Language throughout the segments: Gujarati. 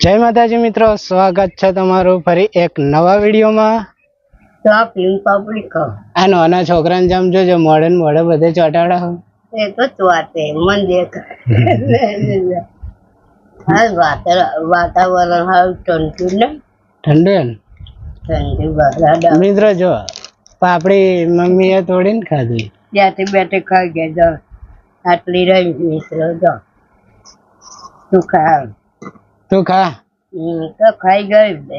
જય માતાજી મિત્રો, સ્વાગત છે તમારું ફરી એક નવા વિડીયોમાં. તો આ પીન પાપડી ખાવ આ નાના છોકરાને જેમ જોજો મોડે ને મોડે બધે ચોટાડા હોય. એ તો જ વાત છે મન દેખાય. વાતાવરણ હાવ ઠંડુ ને ઠંડુ ને ઠંડી બરાબર. મિત્રો જો પાપડી મમ્મીએ તોડીને ખાધી. બેઠે બેઠે ખાઈ ગયા જો આટલી રહી મિત્રો જો તું ખા. તું ખા. તો ખાઈ ગઈ બે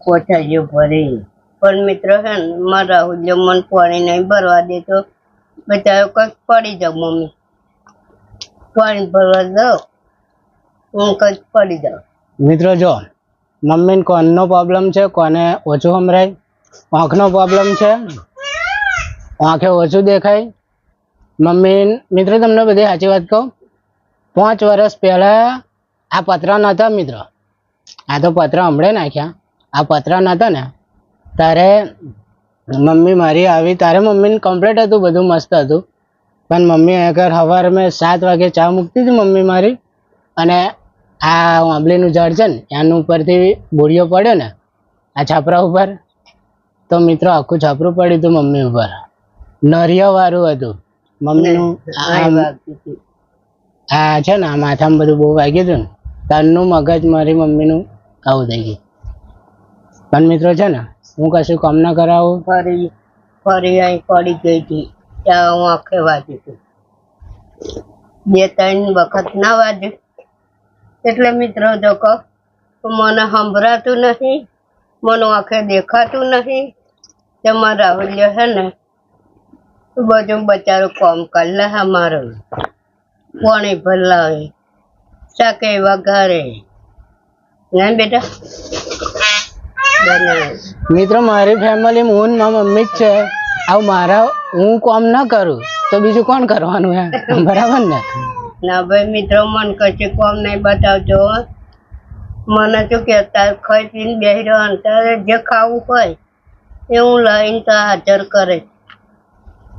કોઠા જો ભરી. પણ મિત્રો છે ને મારા જો મન પાણી નહીં ભરવા દેતો બચારો કંઈક પડી જાવ. મમ્મી પાણી ભરવા જાવ હું કંઈક પડી જાઉં. મિત્રો જો મમ્મીને કોનનો પ્રોબ્લેમ છે, કોને ઓછું સંભળાય. આંખનો પ્રોબ્લેમ છે, આંખે ઓછું દેખાય. મમ્મી મિત્રો તમને બધી સાચી વાત કહું, 5 વર્ષ પહેલા આ પતરા નહોતા મિત્રો. આ તો પતરા હમણાં નાખ્યા. આ પતરા નહોતા ને તારે મમ્મી મારી આવી, તારે મમ્મીને કમ્પ્લીટ હતું, બધું મસ્ત હતું. પણ મમ્મી અગર સવારે મેં 7 વાગે ચા મૂકતી હતી મમ્મી મારી, અને આ આંબલીનું ઝાડ છે ને એનું ઉપરથી બોરીઓ પડ્યો ને આ છાપરા ઉપર, તો મિત્રો આખું છાપરું પડ્યું હતું મમ્મી ઉપર. નરિયા વાળું હતું મમ્મીનું. આ છે ને આ માથામાં બધું બહુ વાગ્યું હતું ને તારનું મગજ મારી મમ્મીનું આવું થઈ ગયું. પણ મિત્રો છે ને હું કશું કામ ના કરાવું. ફરી અહીં પડી ગઈ હતી ત્યાં હું આંખે વાગી હતી. 2-3 વખત ના વાગ્યું એટલે મિત્રો જો કહો મને સંભળાતું નથી, મને આંખે દેખાતું નથી. તમારા રાહુલ્ય છે ને બધું બચારું કામ કરી લે. મારું પાણી ભરલાવે, શાકે વઘારે ના બેટા બનાવે. મિત્રો મારી ફેમિલી હું ને મારી મમ્મી જ છે. આવું મારા હું કામ ના કરું તો બીજું કોણ કરવાનું હે? બરાબર ને? ના ભાઈ મિત્રો મન કશું કામ નહીં બતાવજો. મને શું કે તાર ખાઈ પીને બેસી રહેવાનું, તારે જે ખાવું હોય એ હું લઈને તો હાજર કરે.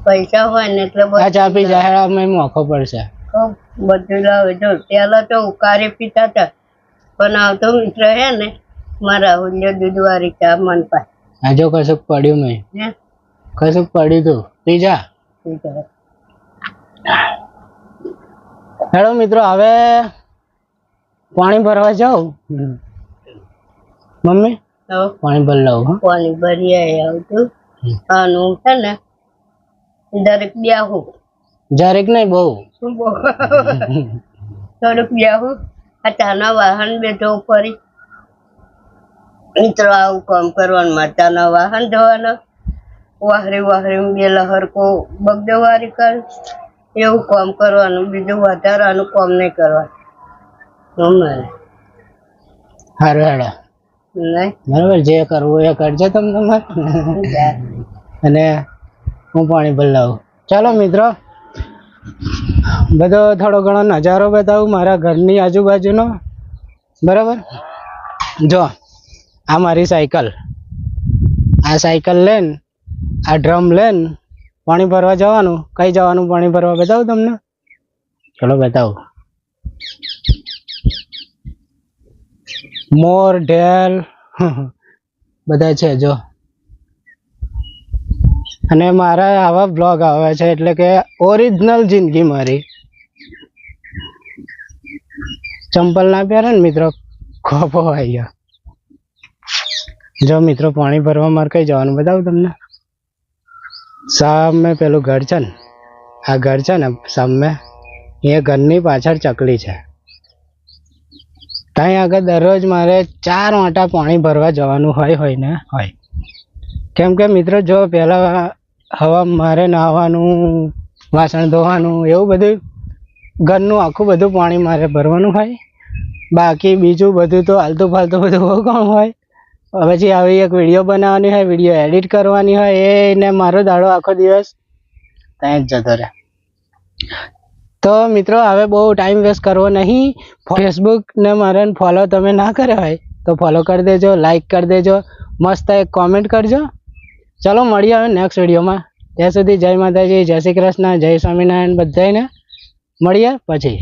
પૈસા હોય ને એટલે આ ચા પી જાય મોખો પડશે. બધું લાવે. જો પેલા તો ઉકારી પીતા હતા, પણ આવતો મિત્ર હે ને મારા હુલ્યો દૂધ વાળી ચા મન પાય. આ જો કશુંક પડ્યું નહીં, કશુંક પડ્યું તું પી જા. હેલો મિત્રો, હવે પાણી ભરવા જાઉં. મમ્મી પાણી ભરી લાવું. પાણી ભરી આવતું આનું છે ને દરેક બ્યાહું જરીક નહીં બહુ થોડુંક બ્યાહું. આ ચાના વાહન બેઠો ફરી મિત્રો આવું કામ કરવાનું. માતાના વાહન ધોવાના, વાહરી વાહરી બે લહરકો બગદવારી કર એવું કામ કરવાનું. બીજું વધારાનું કામ નહીં કરવાનું. અમારે સારું હેડો નહીં બરાબર, જે કરવું એ કરજો તમે તમારે. અને હું પાણી ભરી લાવું. ચાલો મિત્રો, બધો થોડો ઘણો નજારો બતાવું મારા ઘરની આજુબાજુનો. બરાબર, જો આ મારી સાયકલ, આ સાયકલ લઈને આ ડ્રમ લઈને પાણી ભરવા જવાનું. કઈ જવાનું પાણી ભરવા બતાવું તમને? ચલો બતાવું. મોર ઢેલ બધા છે જો. અને મારા આવા બ્લોગ આવે છે એટલે કે ઓરિજિનલ જિંદગી મારી. ચંપલ ના પહેરે ને મિત્રો ખોફો આવી ગયો. જો મિત્રો પાણી ભરવા મારે કઈ જવાનું બતાવું તમને. સામે પેલું ઘર છે ને, આ ઘર છે ને સામે, એ ઘરની પાછળ ચકલી છે. ત્યાં આગળ દરરોજ મારે 4 વાટા પાણી ભરવા જવાનું હોય ને હોય. કેમ કે મિત્રો જો પહેલાં હવા મારે નહાવાનું, વાસણ ધોવાનું, એવું બધું ઘરનું આખું બધું પાણી મારે ભરવાનું હોય. બાકી બીજું બધું તો આલતું ફાલતું બધું બહુ કામ હોય. પછી આવી એક વિડીયો બનાવવાની હોય, વિડીયો એડિટ કરવાની હોય, એને મારો દાડો આખો દિવસ ત્યાં જ જતો રહે. તો મિત્રો હવે બહુ ટાઈમ વેસ્ટ કરવો નહીં. ફેસબુક ને મારે ફોલો તમે ના કર્યા હોય તો ફોલો કરી દેજો, લાઈક કરી દેજો, મસ્ત એક કોમેન્ટ કરજો. ચલો મળીએ હવે નેક્સ્ટ વિડીયોમાં. ત્યાં સુધી જય માતાજી, જય શ્રી કૃષ્ણ, જય સ્વામિનારાયણ બધાને મળીએ પછી.